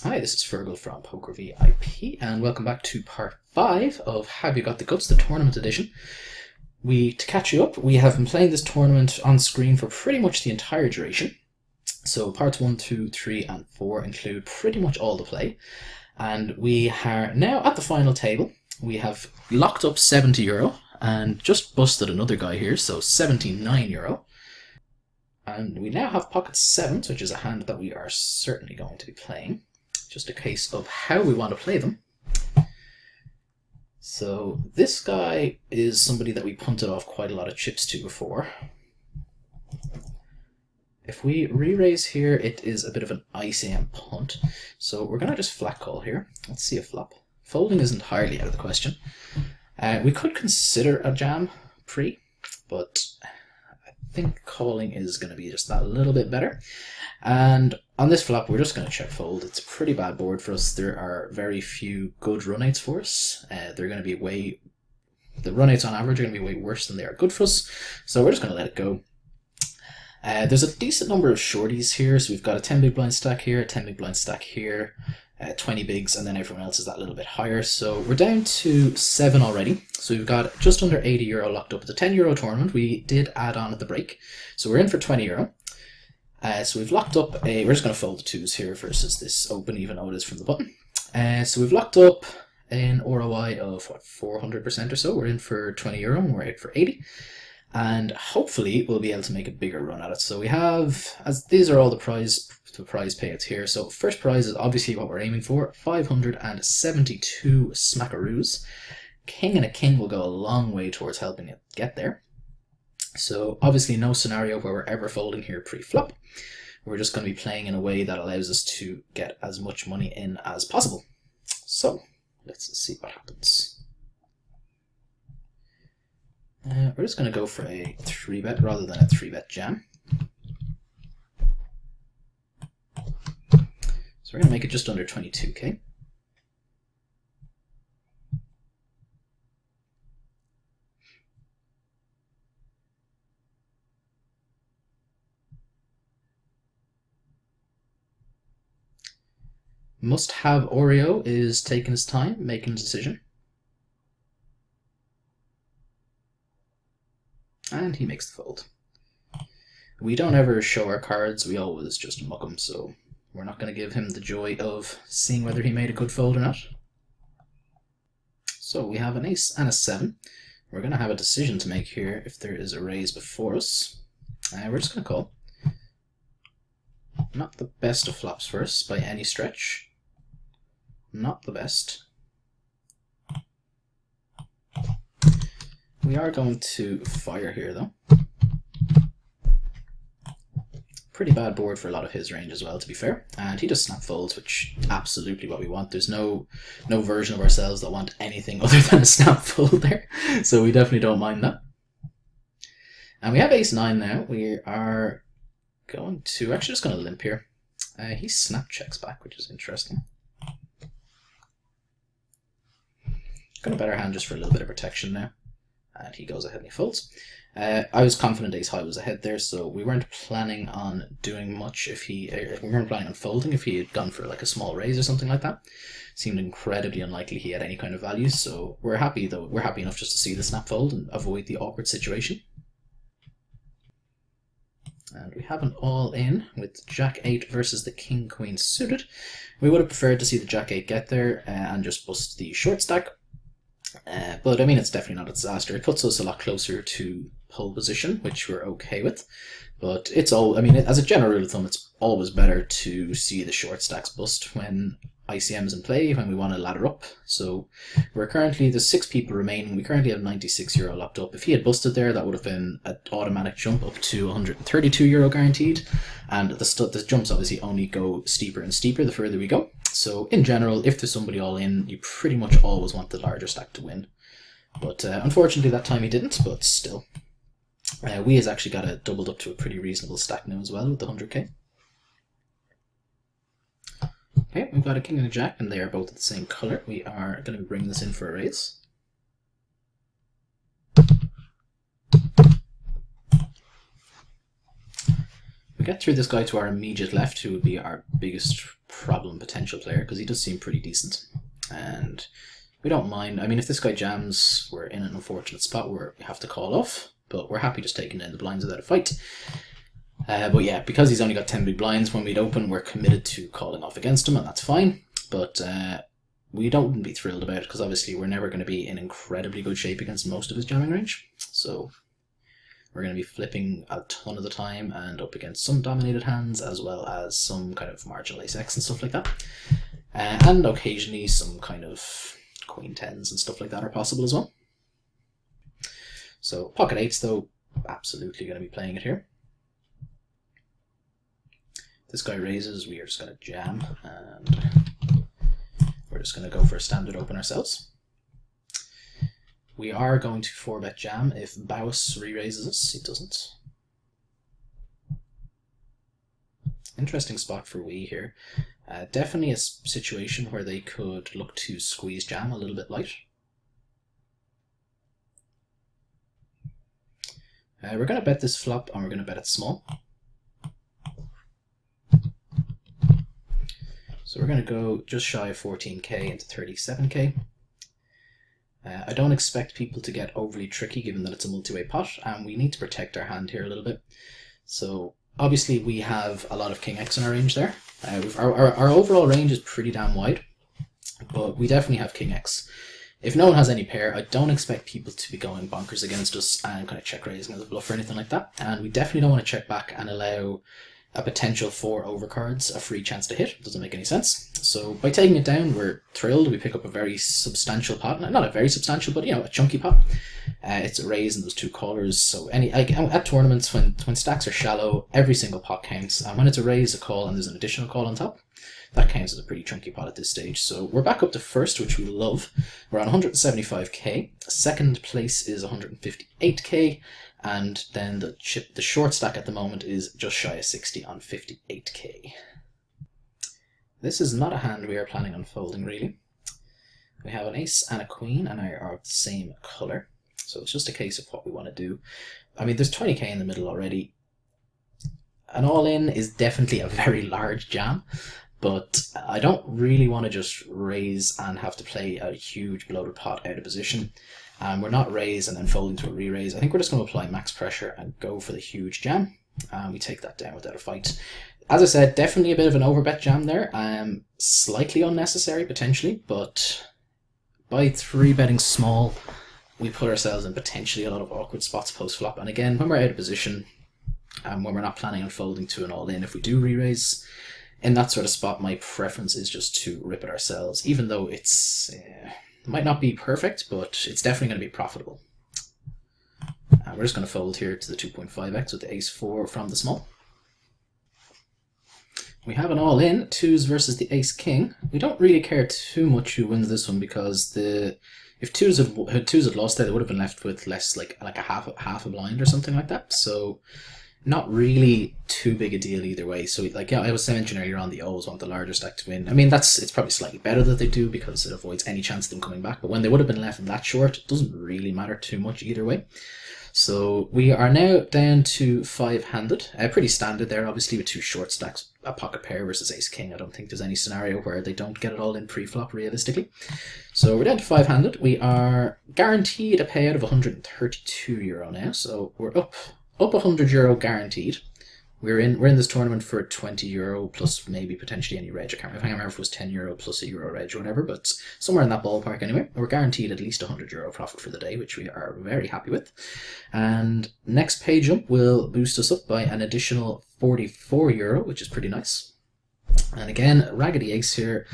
Hi, this is Fergal from Poker VIP, and welcome back to part 5 of Have You Got the Guts, the tournament edition. To catch you up, we have been playing this tournament on screen for pretty much the entire duration. So parts 1, 2, 3, and 4 include pretty much all the play. And we are now at the final table. We have locked up €70 and just busted another guy here, so €79. And we now have pocket 7s, which is a hand that we are certainly going to be playing. Just a case of how we want to play them. So this guy is somebody that we punted off quite a lot of chips to before. If we re-raise here, it is a bit of an ICM punt. So we're going to just flat call here. Let's see a flop. Folding is entirely out of the question. We could consider a jam pre, but I think calling is going to be just that little bit better. And on this flop, we're just going to check fold. It's a pretty bad board for us. There are very few good run-outs for us. They're going to be the run-outs on average are going to be way worse than they are good for us. So we're just going to let it go. There's a decent number of shorties here. So we've got a 10 big blind stack here, a 10 big blind stack here, 20 bigs, and then everyone else is that little bit higher. So we're down to 7 already. So we've got just under €80 locked up. It's a €10 tournament. We did add on at the break. So we're in for €20. So we've locked up we're just going to fold the 2s here versus this open, even though it is from the button. So we've locked up an ROI of, 400% or so. We're in for €20 and we're out for 80. And hopefully we'll be able to make a bigger run at it. So we have, as these are all the prize payouts here. So first prize is obviously what we're aiming for, 572 smackaroos. King and a king will go a long way towards helping it get there. So obviously no scenario where we're ever folding here pre-flop. We're just going to be playing in a way that allows us to get as much money in as possible. So let's see what happens. We're just going to go for a 3-bet rather than a 3-bet jam. So we're going to make it just under 22k. Must have Oreo is taking his time, making a decision. And he makes the fold. We don't ever show our cards, we always just muck them, so we're not going to give him the joy of seeing whether he made a good fold or not. So we have an ace and a 7. We're going to have a decision to make here if there is a raise before us. We're just going to call. Not the best of flops for us by any stretch. Not the best. We are going to fire here though. Pretty bad board for a lot of his range as well, to be fair. And he just snap folds, which is absolutely what we want. There's no version of ourselves that want anything other than a snap fold there. So we definitely don't mind that. And we have ace 9 now. We are going to, actually just going to limp here. He snap checks back, which is interesting. Got a better hand just for a little bit of protection now. And he goes ahead and he folds. I was confident ace high was ahead there, so we weren't planning on doing much if we weren't planning on folding if he had gone for like a small raise or something like that. Seemed incredibly unlikely he had any kind of value, so we're happy though. We're happy enough just to see the snap fold and avoid the awkward situation. And we have an all-in with Jack-8 versus the King-Queen suited. We would have preferred to see the Jack-8 get there and just bust the short stack. But I mean, it's definitely not a disaster. It puts us a lot closer to pole position, which we're okay with. But it's all, I mean, as a general rule of thumb, it's always better to see the short stacks bust when ICM is in play, when we want to ladder up. So we're currently, there's 6 people remaining. We currently have €96 locked up. If he had busted there, that would have been an automatic jump up to €132 guaranteed. And the jumps obviously only go steeper and steeper the further we go. So in general, if there's somebody all in, you pretty much always want the larger stack to win. But unfortunately that time he didn't, but still. We has actually got it doubled up to a pretty reasonable stack now as well with the 100k. Okay, we've got a king and a jack, and they are both the same color. We are going to be bringing this in for a raise. we get through this guy to our immediate left, who would be our biggest problem potential player, because he does seem pretty decent. And we don't mind. I mean, if this guy jams, we're in an unfortunate spot where we have to call off, but we're happy just taking down the blinds without a fight. But yeah, because he's only got 10 big blinds when we'd open, we're committed to calling off against him, and that's fine. But we wouldn't be thrilled about it, because obviously we're never going to be in incredibly good shape against most of his jamming range. So we're going to be flipping a ton of the time and up against some dominated hands, as well as some kind of marginal ace-x and stuff like that. And occasionally some kind of queen tens and stuff like that are possible as well. So pocket eights, though, absolutely going to be playing it here. This guy raises, we are just going to jam, and we're just going to go for a standard open ourselves. We are going to 4-bet jam if Bowis re-raises us. He doesn't. Interesting spot for we here. Definitely a situation where they could look to squeeze jam a little bit light. We're going to bet this flop, and we're going to bet it small. So we're going to go just shy of 14k into 37k. I don't expect people to get overly tricky, given that it's a multi-way pot, and we need to protect our hand here a little bit. So obviously we have a lot of king x in our range there. Our overall range is pretty damn wide, but we definitely have king x. If no one has any pair, I don't expect people to be going bonkers against us and kind of check raising as a bluff or anything like that. And we definitely don't want to check back and allow a potential 4 overcards a free chance to hit. It doesn't make any sense. So by taking it down, we're thrilled. We pick up a very substantial pot. Not a very substantial, but a chunky pot. It's a raise and those 2 callers. So at tournaments, when stacks are shallow, every single pot counts. And when it's a raise, a call, and there's an additional call on top, that counts as a pretty chunky pot at this stage. So we're back up to first, which we love. We're on 175k. Second place is 158k. And then the short stack at the moment is just shy of 60 on 58k. This is not a hand we are planning on folding, really. We have an ace and a queen, and are of the same colour. So it's just a case of what we want to do. I mean, there's 20k in the middle already. An all-in is definitely a very large jam, but I don't really want to just raise and have to play a huge bloated pot out of position. We're not raise and then folding to a re-raise. I think we're just going to apply max pressure and go for the huge jam. We take that down without a fight. As I said, definitely a bit of an overbet jam there. Slightly unnecessary potentially, but by 3-betting small, we put ourselves in potentially a lot of awkward spots post-flop. And again, when we're out of position, when we're not planning on folding to an all-in, if we do re-raise, in that sort of spot, my preference is just to rip it ourselves, even though it's... might not be perfect, but it's definitely going to be profitable. We're just going to fold here to the 2.5x with the ace-4 from the small. We have an all-in, 2s versus the ace-king. We don't really care too much who wins this one, because if 2s had lost there, they would have been left with less, like a half a blind or something like that. So not really too big a deal either way. So I was mentioning earlier on, they always want the larger stack to win. I mean, it's probably slightly better that they do, because it avoids any chance of them coming back. But when they would have been left in that short, it doesn't really matter too much either way. So we are now down to 5-handed. Pretty standard there, obviously, with 2 short stacks, a pocket pair versus ace-king. I don't think there's any scenario where they don't get it all in pre-flop, realistically. So we're down to 5-handed. We are guaranteed a payout of €132 now, so we're up €100 guaranteed. We're in this tournament for €20 plus maybe potentially any reg. I can't remember if it was €10 plus a euro reg or whatever, but somewhere in that ballpark anyway. We're guaranteed at least €100 profit for the day, which we are very happy with. And next pay jump will boost us up by an additional €44, which is pretty nice. And again, raggedy ace here.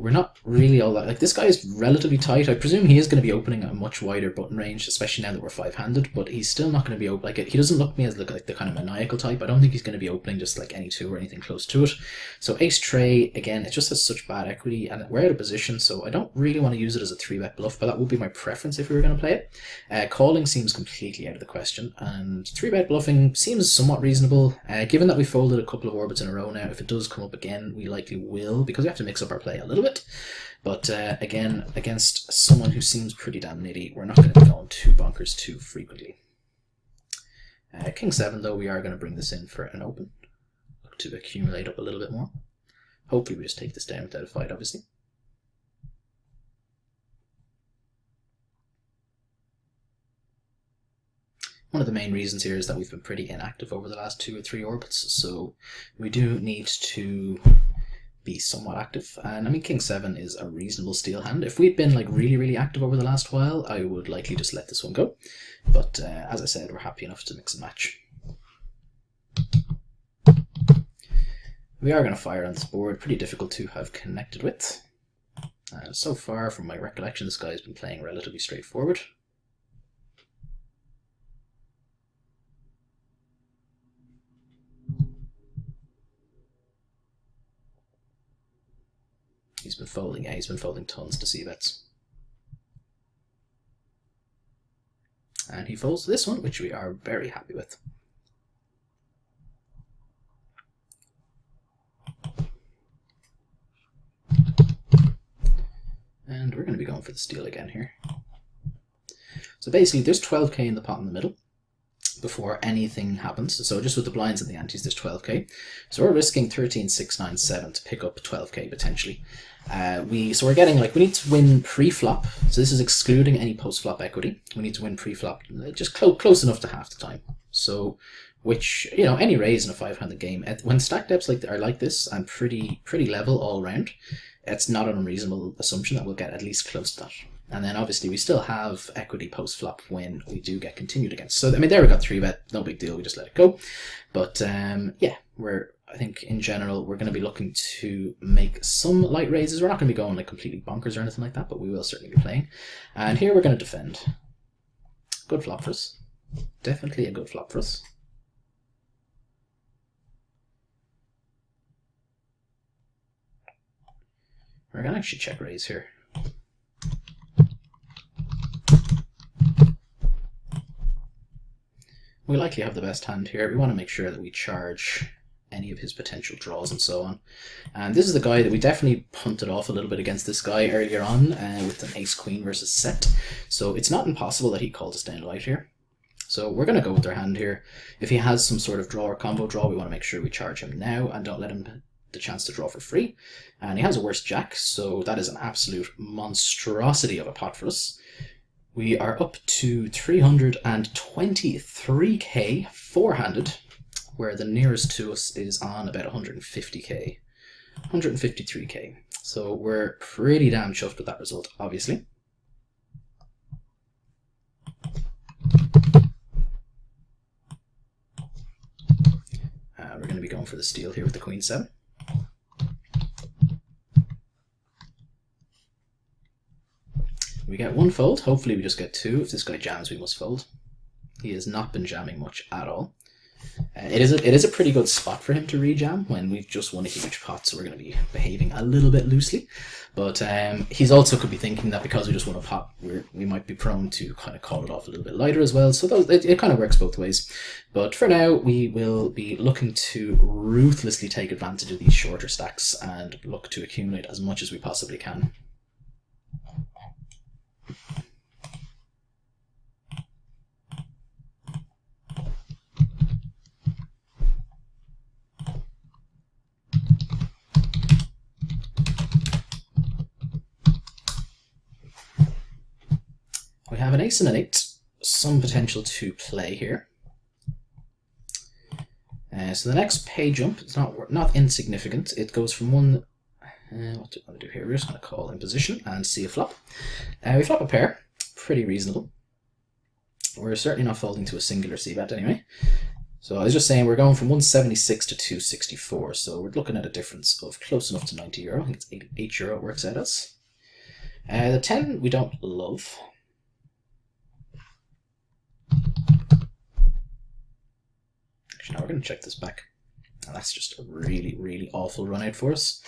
We're not really all that... this guy is relatively tight. I presume he is going to be opening a much wider button range, especially now that we're 5-handed, but he's still not going to be open... he doesn't look to me as like the kind of maniacal type. I don't think he's going to be opening just like any 2 or anything close to it. So ace tray, again, it just has such bad equity, and we're out of position, so I don't really want to use it as a 3-bet bluff, but that would be my preference if we were going to play it. Calling seems completely out of the question, and 3-bet bluffing seems somewhat reasonable. Given that we folded a couple of orbits in a row now, if it does come up again, we likely will, because we have to mix up our play a little bit. But again, against someone who seems pretty damn nitty, we're not going to be going too bonkers too frequently. King 7, though, we are going to bring this in for an open. look to accumulate up a little bit more. Hopefully we just take this down without a fight, obviously. One of the main reasons here is that we've been pretty inactive over the last 2 or 3 orbits, so we do need to be somewhat active. And I mean, King 7 is a reasonable steal hand. If we'd been like really active over the last while, I would likely just let this one go. But as I said, we're happy enough to mix and match. We are going to fire on this board, pretty difficult to have connected with. So far, from my recollection, this guy has been playing relatively straightforward. He's been folding, yeah, he's been folding tons to c-bets. And he folds this one, which we are very happy with. And we're going to be going for the steal again here. So basically, there's 12k in the pot in the middle before anything happens. So just with the blinds and the antes, there's 12k. So we're risking 13,697 to pick up 12k potentially. So we're getting, like, we need to win pre-flop. So this is excluding any post-flop equity. We need to win pre-flop just close enough to half the time. So, which, you know, any raise in a 5-handed game, when stack depths are like this and pretty level all around, it's not an unreasonable assumption that we'll get at least close to that. And then obviously we still have equity post-flop when we do get continued against. So, I mean, there we got 3-bet, no big deal, we just let it go. But yeah, I think in general, we're going to be looking to make some light raises. We're not going to be going like completely bonkers or anything like that, but we will certainly be playing. And here we're going to defend. Good flop for us. Definitely a good flop for us. We're going to actually check raise here. We likely have the best hand here. We want to make sure that we charge any of his potential draws and so on. And this is the guy that we definitely punted off a little bit against this guy earlier on with an ace-queen versus set. So it's not impossible that he called us down light here. So we're going to go with our hand here. If he has some sort of draw or combo draw, we want to make sure we charge him now and don't let him the chance to draw for free. And he has a worse jack, so that is an absolute monstrosity of a pot for us. We are up to 323k four-handed, where the nearest to us is on about 150k, 153k. So we're pretty damn chuffed with that result, obviously. We're going to be going for the steal here with the Queen 7. We get one fold. Hopefully we just get 2. If this guy jams, we must fold. He has not been jamming much at all. It is a pretty good spot for him to rejam when we've just won a huge pot, so we're going to be behaving a little bit loosely. But he's also could be thinking that because we just won a pot, we might be prone to kind of call it off a little bit lighter as well. So it kind of works both ways. But for now, we will be looking to ruthlessly take advantage of these shorter stacks and look to accumulate as much as we possibly can. We have an ace and an 8, some potential to play here. So the next pay jump is not insignificant. It goes from one. What do we want to do here? We're just going to call in position and see a flop. We flop a pair, pretty reasonable. We're certainly not folding to a singular c-bet anyway. So I was just saying we're going from 176 to 264, so we're looking at a difference of close enough to €90. I think it's 8 euro it works out as. The 10 we don't love. Now we're going to check this back, and that's just a really awful run out for us.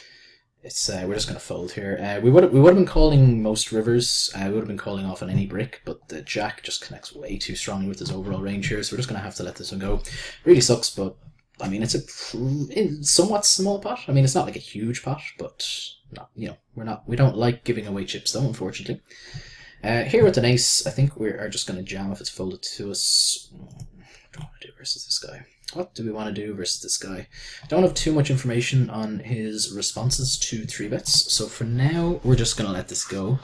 It's we're just going to fold here. We would have been calling most rivers. We would have been calling off on any brick, but the jack just connects way too strongly with his overall range here, so we're just going to have to let this one go. Really sucks, but I mean it's a somewhat small pot. I mean it's not like a huge pot, but not, you know, we don't like giving away chips though, unfortunately. Here with an ace, I think we are just going to jam if it's folded to us. What do I want to do versus this guy? What do we want to do versus this guy? Don't have too much information on his responses to 3-bets, so for now we're just going to let this go.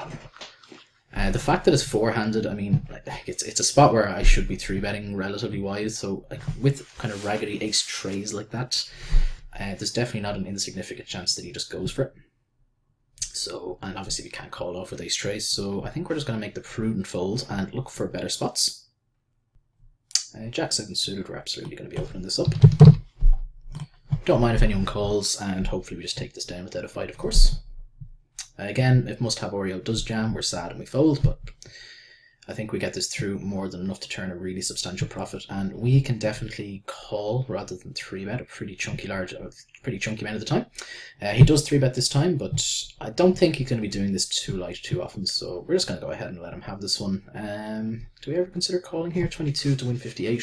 The fact that it's four-handed, I mean, it's a spot where I should be 3-betting relatively wise, so like with kind of raggedy ace trays like that, there's definitely not an insignificant chance that he just goes for it. So, and obviously we can't call off with ace trays, so I think we're just going to make the prudent fold and look for better spots. Jack 7 suited, we're absolutely going to be opening this up. Don't mind if anyone calls, and hopefully we just take this down without a fight, of course. Again, if must have Oreo does jam, we're sad and we fold, but I think we get this through more than enough to turn a really substantial profit, and we can definitely call rather than 3-bet a pretty chunky amount of the time. He does 3-bet this time, but I don't think he's going to be doing this too light too often, so we're just going to go ahead and let him have this one. Do we ever consider calling here? 22 to win 58?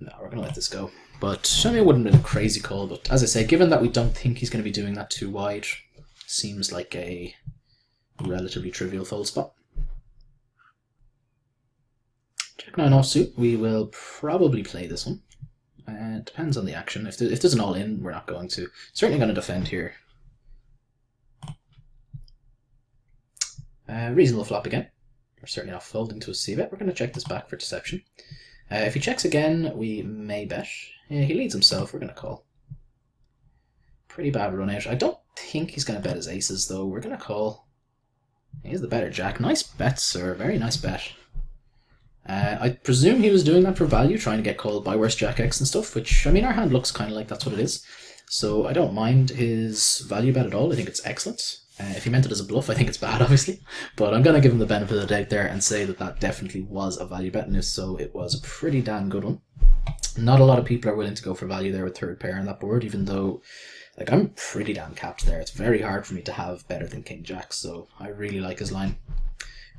No, we're going to let this go. But I mean, it wouldn't have been a crazy call, but as I say, given that we don't think he's going to be doing that too wide, seems like a relatively trivial fold spot. Jack 9 offsuit, we will probably play this one. It depends on the action. If there's an all-in, we're not going to. Certainly going to defend here. Reasonable flop again. We're certainly not folding to a c-bet. We're going to check this back for deception. If he checks again, we may bet. Yeah, he leads himself. We're going to call. Pretty bad run out. I don't think he's going to bet his aces, though. We're going to call. He's the better jack. Nice bet, sir. Very nice bet. I presume he was doing that for value, trying to get called by worse Jack X and stuff, which, I mean, our hand looks kind of like that's what it is. So I don't mind his value bet at all. I think it's excellent. If he meant it as a bluff, I think it's bad, obviously. But I'm going to give him the benefit of the doubt there and say that that definitely was a value bet, and if so, it was a pretty damn good one. Not a lot of people are willing to go for value there with third pair on that board, even though, like, I'm pretty damn capped there. It's very hard for me to have better than King Jack, so I really like his line.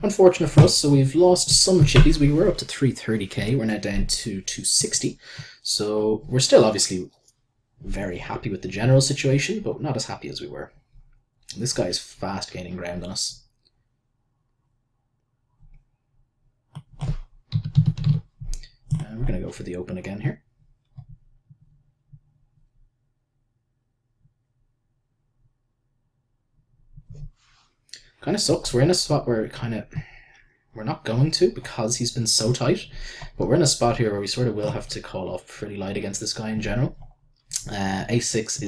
Unfortunate for us, so we've lost some chippies. We were up to 330k, we're now down to 260. So we're still obviously very happy with the general situation, but not as happy as we were. This guy is fast gaining ground on us. And we're going to go for the open again here. Kind of sucks. We're in a spot where we're not going to because he's been so tight, but we're in a spot here where we sort of will have to call off pretty light against this guy in general. A6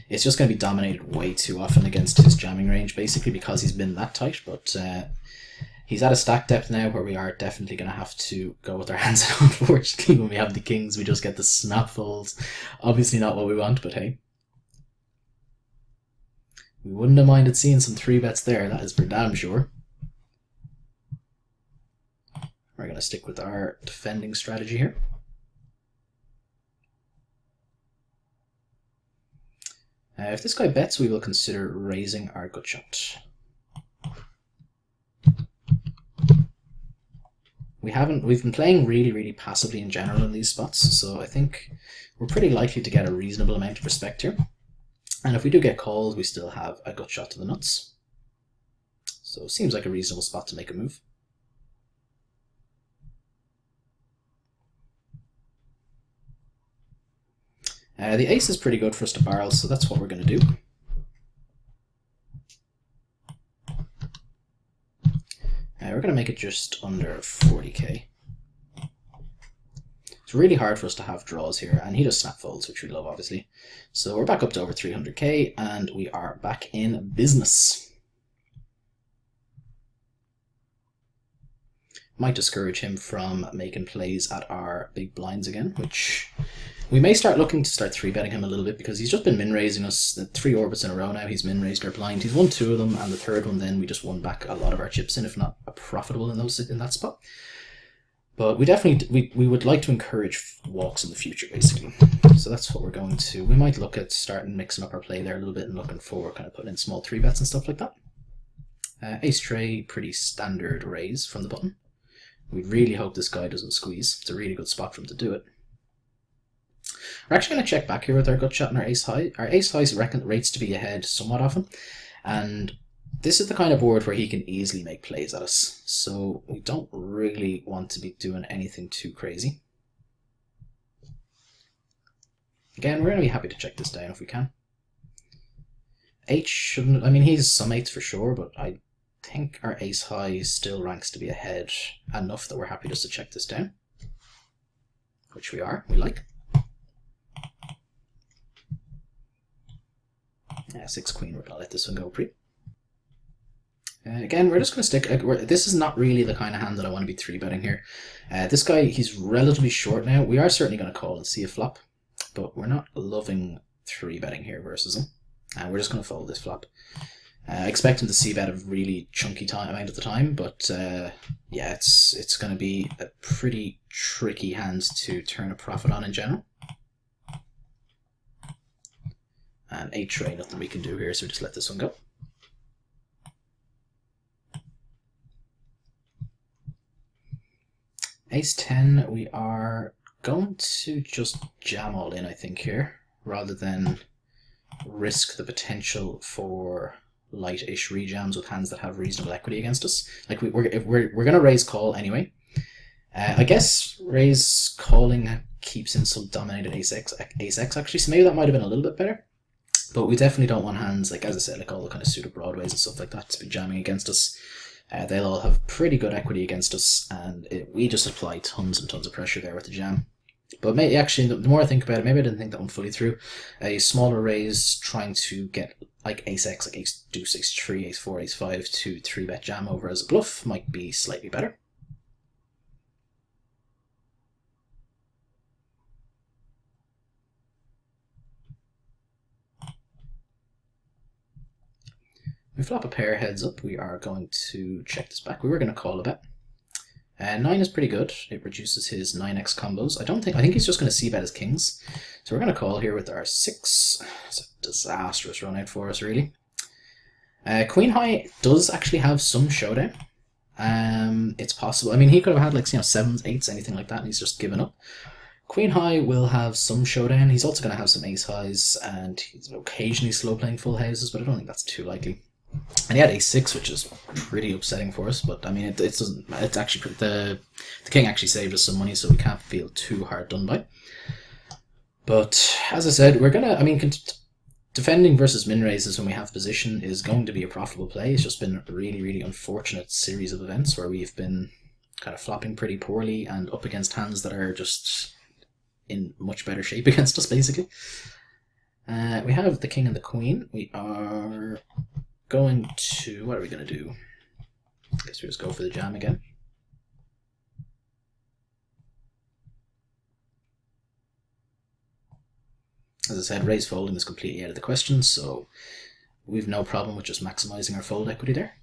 it's just gonna be dominated way too often against his jamming range, basically because he's been that tight. But he's at a stack depth now where we are definitely gonna have to go with our hands. Unfortunately, when we have the kings, we just get the snap folds. Obviously not what we want, but hey. We wouldn't have minded seeing some 3-bets there, that is for damn sure. We're going to stick with our defending strategy here. If this guy bets, we will consider raising our gut shot. We've been playing really passively in general in these spots, so I think we're pretty likely to get a reasonable amount of respect here. And if we do get called, we still have a gut shot to the nuts. So it seems like a reasonable spot to make a move. The ace is pretty good for us to barrel, so that's what we're going to do. We're going to make it just under 40k. It's really hard for us to have draws here, and he does snap folds, which we love, obviously. So we're back up to over 300k, and we are back in business. Might discourage him from making plays at our big blinds again, which we may start looking to start 3-betting him a little bit, because he's just been min-raising us. The 3 orbits in a row now, he's min-raised our blind. He's won 2 of them, and the third one then we just won back a lot of our chips in, if not profitable in that spot. But we definitely, we would like to encourage walks in the future, basically. So that's what we're going to. We might look at starting mixing up our play there a little bit and looking for kind of putting in small 3-bets and stuff like that. Ace tray, pretty standard raise from the button. We really hope this guy doesn't squeeze. It's a really good spot for him to do it. We're actually going to check back here with our gut shot and our ace high. Our ace high rates to be ahead somewhat often, and this is the kind of board where he can easily make plays at us, so we don't really want to be doing anything too crazy. Again, we're going to be happy to check this down if we can. 8 shouldn't... I mean, he's some 8s for sure, but I think our ace high still ranks to be ahead enough that we're happy just to check this down. Which we are. We like. Yeah, 6 queen. We're going to let this one go pre. Again, we're just going to stick... this is not really the kind of hand that I want to be 3-betting here. This guy, he's relatively short now. We are certainly going to call and see a flop, but we're not loving 3-betting here versus him. And we're just going to fold this flop. I expect him to c-bet a really chunky amount of the time, but yeah, it's going to be a pretty tricky hand to turn a profit on in general. And 8 tray, nothing we can do here, so just let this one go. Ace 10, we are going to just jam all in, I think, here, rather than risk the potential for light-ish rejams with hands that have reasonable equity against us. Like we're going to raise call anyway. I guess raise calling keeps in some dominated ace X actually, so maybe that might have been a little bit better. But we definitely don't want hands, like as I said, like all the kind of suited broadways and stuff like that to be jamming against us. They'll all have pretty good equity against us, and we just apply tons and tons of pressure there with the jam. But maybe, actually, the more I think about it, maybe I didn't think that one fully through. A smaller raise trying to get like ace X, like ace deuce, ace 3, ace 4, ace 5 to 3-bet jam over as a bluff might be slightly better. We flop a pair heads up, we are going to check this back. We were going to call a bet. 9 is pretty good. It reduces his 9x combos. I think he's just going to c-bet his kings. So we're going to call here with our 6. It's a disastrous run out for us, really. Queen high does actually have some showdown. It's possible. I mean, he could have had like 7s, 8s, anything like that, and he's just given up. Queen high will have some showdown. He's also going to have some ace highs, and he's occasionally slow playing full houses, but I don't think that's too likely. And he had ace 6, which is pretty upsetting for us, but I mean, it doesn't. It's actually the king actually saved us some money, so we can't feel too hard done by. But as I said, we're gonna. I mean, defending versus min raises when we have position is going to be a profitable play. It's just been a really, really unfortunate series of events where we've been kind of flopping pretty poorly and up against hands that are just in much better shape against us, basically. We have the king and the queen. We are going to... What are we going to do? I guess we just go for the jam again. As I said, raise folding is completely out of the question, so we've no problem with just maximizing our fold equity there.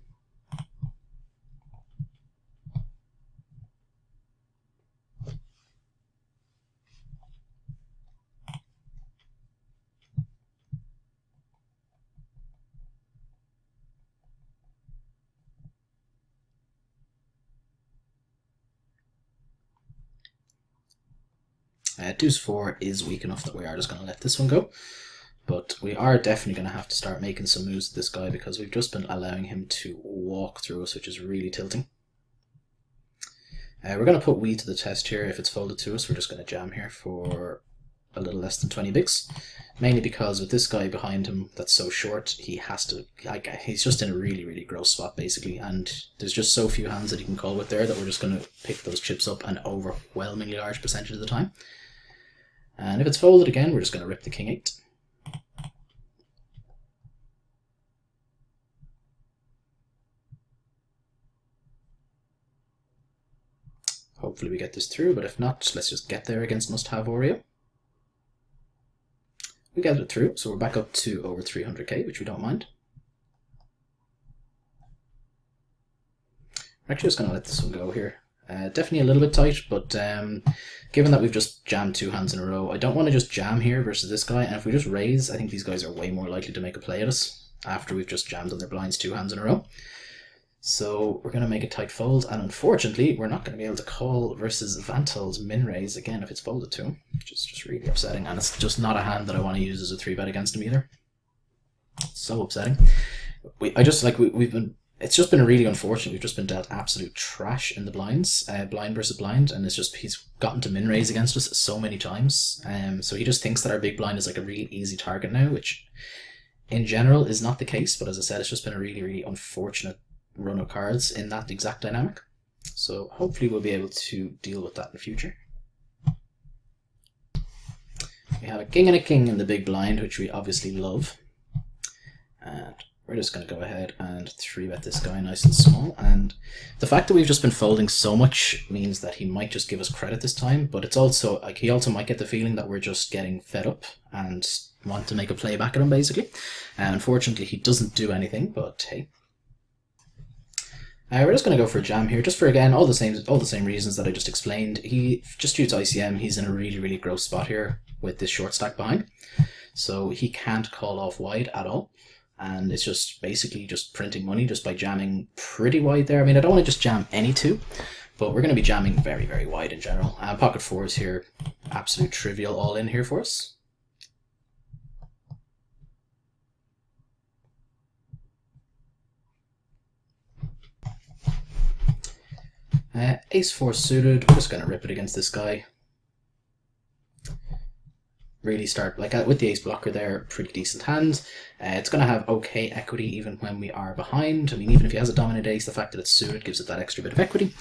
Deuce 4 is weak enough that we are just going to let this one go. But we are definitely going to have to start making some moves with this guy because we've just been allowing him to walk through us, which is really tilting. We're going to put we to the test here. If it's folded to us, we're just going to jam here for a little less than 20 bigs. Mainly because with this guy behind him that's so short, he has to, like, he's just in a really, really gross spot basically, and there's just so few hands that he can call with there that we're just going to pick those chips up an overwhelmingly large percentage of the time. And if it's folded again, we're just going to rip the king 8. Hopefully we get this through, but if not, let's just get there against must-have Oreo. We get it through, so we're back up to over 300k, which we don't mind. We're actually just going to let this one go here. Definitely a little bit tight, but given that we've just jammed 2 hands in a row, I don't want to just jam here versus this guy, and if we just raise, I think these guys are way more likely to make a play at us after we've just jammed on their blinds 2 hands in a row. So we're going to make a tight fold, and unfortunately we're not going to be able to call versus Vantel's min raise again if it's folded to him, which is just really upsetting, and it's just not a hand that I want to use as a 3-bet against him either. So upsetting. We've been... it's just been really unfortunate. We've just been dealt absolute trash in the blinds, blind versus blind, and it's just he's gotten to min raise against us so many times. So he just thinks that our big blind is like a really easy target now, which in general is not the case. But as I said, it's just been a really, really unfortunate run of cards in that exact dynamic. So hopefully we'll be able to deal with that in the future. We have a king and a king in the big blind, which we obviously love. And we're just going to go ahead and 3-bet this guy nice and small. And the fact that we've just been folding so much means that he might just give us credit this time. But it's also like he also might get the feeling that we're just getting fed up and want to make a play back at him, basically. And unfortunately, he doesn't do anything. But hey, we're just going to go for a jam here, just for again all the same reasons that I just explained. He just due to ICM, he's in a really, really gross spot here with this short stack behind, so he can't call off wide at all. And it's just basically just printing money just by jamming pretty wide there. I mean, I don't want to just jam any two, but we're going to be jamming very, very wide in general. Pocket fours here, absolute trivial all in here for us. Ace 4 suited, we're just going to rip it against this guy. Really start like with the ace blocker there, pretty decent hand. It's going to have okay equity even when we are behind. I mean, even if he has a dominant ace, the fact that it's suited gives it that extra bit of equity.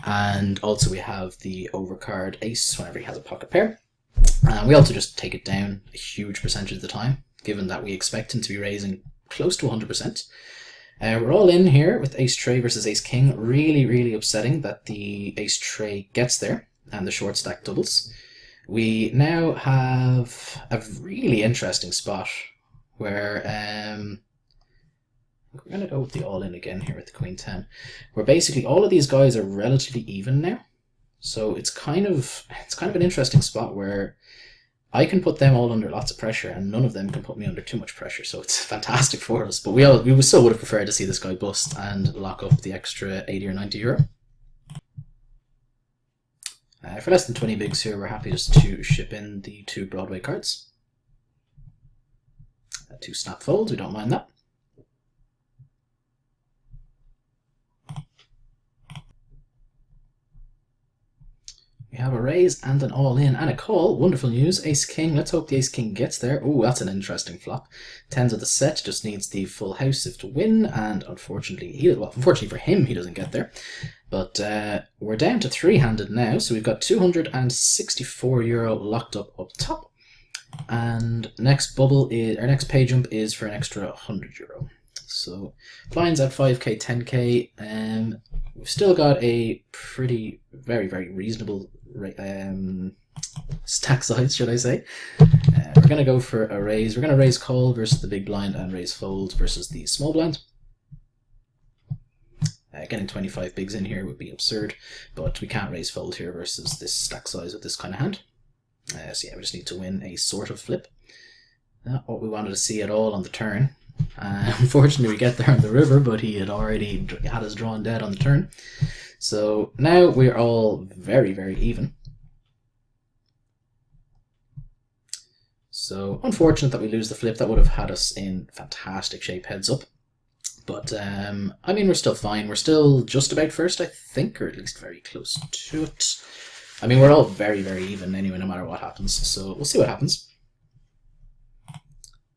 And also we have the overcard ace whenever he has a pocket pair. We also just take it down a huge percentage of the time, given that we expect him to be raising close to 100%. We're all in here with ace tray versus ace king. Really, really upsetting that the ace tray gets there and the short stack doubles. We now have a really interesting spot where we're going to go with the all-in again here with the queen 10, where basically all of these guys are relatively even now. So it's kind of an interesting spot where I can put them all under lots of pressure and none of them can put me under too much pressure. So it's fantastic for us. But we still would have preferred to see this guy bust and lock up the extra 80 or 90 euro. For less than 20 bigs here, we're happy just to ship in the 2 Broadway cards. 2 snap folds, we don't mind that. We have a raise and an all-in and a call. Wonderful news. Ace-king. Let's hope the ace-king gets there. Oh, that's an interesting flop. Tens of the set just needs the full house if to win, and unfortunately, unfortunately for him, he doesn't get there. But we're down to 3-handed now, so we've got 264 euro locked up top. And next bubble is our next pay jump is for an extra 100 euro. So blinds at 5k, 10k. We've still got a pretty very, very reasonable stack size, should I say. We're going to go for a raise. We're going to raise call versus the big blind and raise fold versus the small blind. Getting 25 bigs in here would be absurd, but we can't raise fold here versus this stack size with this kind of hand. So yeah, we just need to win a sort of flip. Not what we wanted to see at all on the turn. Unfortunately, we get there on the river, but he had already had us drawn dead on the turn. So now we're all very, very even. So unfortunate that we lose the flip. That would have had us in fantastic shape heads up. But I mean, we're still fine. We're still just about first, I think, or at least very close to it. I mean, we're all very, very even anyway, no matter what happens. So we'll see what happens.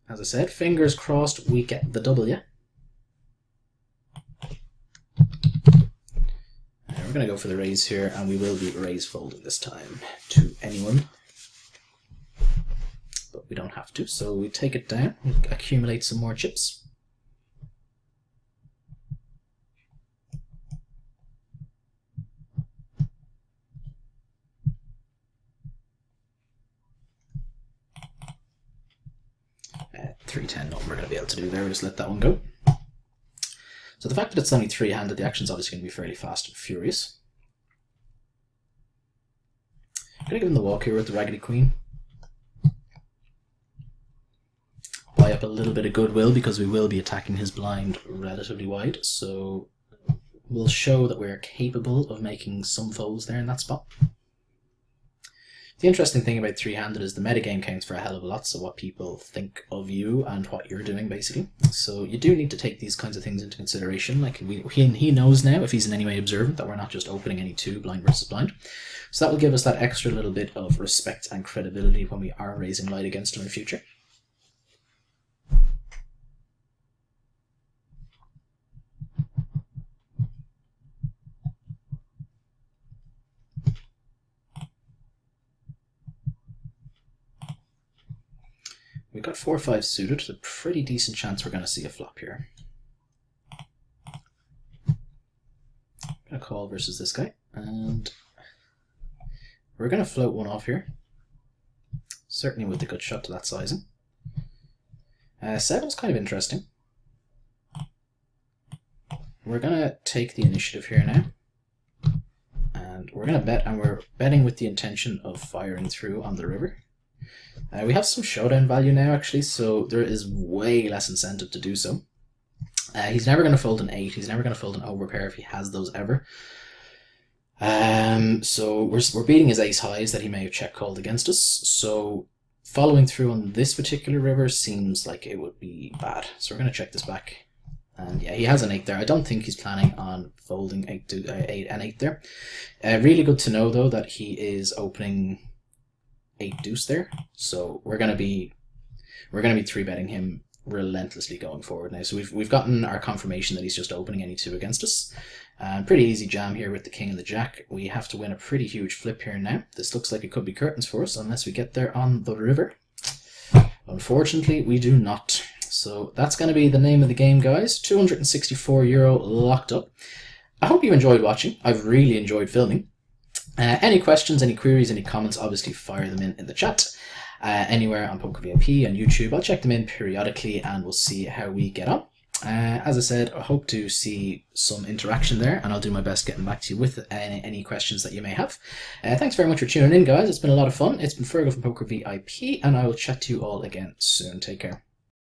As I said, fingers crossed we get the W. We're going to go for the raise here, and we will be raise folding this time to anyone. But we don't have to, so we take it down, accumulate some more chips. At 310, not we're going to be able to do there, we'll just let that one go. So the fact that it's only 3-handed, the action's obviously going to be fairly fast and furious. I'm going to give him the walk here with the Raggedy Queen. Buy up a little bit of goodwill because we will be attacking his blind relatively wide, so we'll show that we're capable of making some folds there in that spot. The interesting thing about three-handed is the metagame counts for a hell of a lot, so what people think of you and what you're doing, basically. So you do need to take these kinds of things into consideration. Like he knows now, if he's in any way observant, that we're not just opening any two blind versus blind. So that will give us that extra little bit of respect and credibility when we are raising light against him in the future. We've got 4-5 suited. There's a pretty decent chance we're going to see a flop here. I'm going to call versus this guy, and we're going to float one off here. Certainly with a good shot to that sizing. 7's kind of interesting. We're going to take the initiative here now, and we're going to bet, and we're betting with the intention of firing through on the river. We have some showdown value now, actually, so there is way less incentive to do so. He's never going to fold an 8. He's never going to fold an overpair if he has those ever. So we're beating his ace highs that he may have check called against us. So following through on this particular river seems like it would be bad. So we're going to check this back. And yeah, he has an 8 there. I don't think he's planning on folding 8 there. Really good to know, though, that he is opening 8 deuce there, so we're gonna be 3-betting him relentlessly going forward now. So we've gotten our confirmation that he's just opening any 2 against us. Pretty easy jam here with the king and the jack. We have to win a pretty huge flip here now. This looks like it could be curtains for us unless we get there on the river. Unfortunately, we do not. So that's going to be the name of the game, guys. €264 locked up. I hope you enjoyed watching. I've really enjoyed filming. Any questions, any queries, any comments, obviously fire them in the chat. Anywhere on Poker VIP and YouTube. I'll check them in periodically and we'll see how we get on. As I said, I hope to see some interaction there, and I'll do my best getting back to you with any questions that you may have. Thanks very much for tuning in, guys. It's been a lot of fun. It's been Fergal from Poker VIP, and I will chat to you all again soon. Take care.